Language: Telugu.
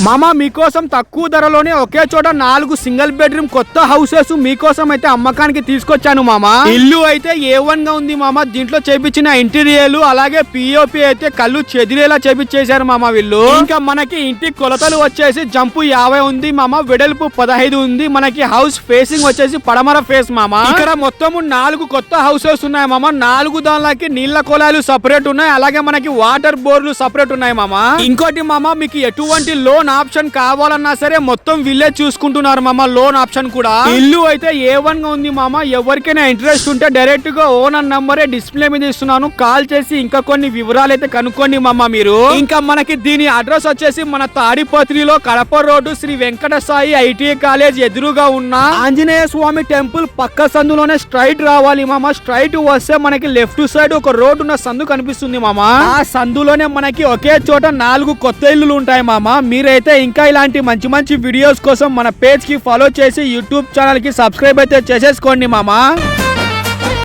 మామ మీకోసం తక్కువ ధరలోనే ఒకే చోట 4 సింగిల్ బెడ్రూమ్ కొత్త హౌసెస్ మీకోసం అయితే అమ్మకానికి తీసుకొచ్చాను మామ. ఇల్లు అయితే A1 గా ఉంది మామ. దీంట్లో చేపించిన ఇంటీరియర్ అలాగే పిఓపి అయితే కళ్ళు చెదిరేలా చేపించేశారు మామ వీళ్ళు. ఇంకా మనకి ఇంటి కొలతలు వచ్చేసి జంపు 50 ఉంది మామ, వెడల్పు 15 ఉంది. మనకి హౌస్ ఫేసింగ్ వచ్చేసి పడమర ఫేస్ మామ. ఇక్కడ మొత్తం 4 కొత్త హౌసెస్ ఉన్నాయి మామ. 4 దానికి నీళ్ల కొలాలు సపరేట్ ఉన్నాయి, అలాగే మనకి వాటర్ బోర్లు సపరేట్ ఉన్నాయి మామ. ఇంకోటి మామ, మీకు ఎటువంటి లోన్ ఆప్షన్ కావాలన్నా సరే మొత్తం విలేజ్ చూసుకుంటున్నారు మామ. లోన్ ఆప్షన్ కూడా ఇల్లు అయితే A1 గా ఉంది మామ. ఎవరికైనా ఇంట్రెస్ట్ ఉంటే డైరెక్ట్ గా ఓనర్ నంబరే డిస్ప్లే మీద ఇస్తున్నాను, కాల్ చేసి ఇంకా కొన్ని వివరాలు అయితే కనుక్కోండి మామ మీరు. ఇంకా మనకి దీని అడ్రస్ వచ్చేసి మన తాడిపత్రిలో Kadapa road Sri Venkata Sai ITI college ఎదురుగా ఉన్న ఆంజనేయ స్వామి టెంపుల్ పక్క సందులోనే స్ట్రైట్ రావాలి మామ. స్ట్రైట్ వస్తే మనకి లెఫ్ట్ సైడ్ ఒక రోడ్ ఉన్న సందు కనిపిస్తుంది మామ. ఆ సందులోనే మనకి ఒకే చోట 4 కొత్త ఇల్లులు ఉంటాయి మామ. మీరైతే ఇంకా ఇలాంటి మంచి మంచి వీడియోస్ కోసం మన పేజ్ కి ఫాలో చేసి యూట్యూబ్ ఛానల్ కి సబ్స్క్రైబ్ అయితే చేసేసుకోండి మామ.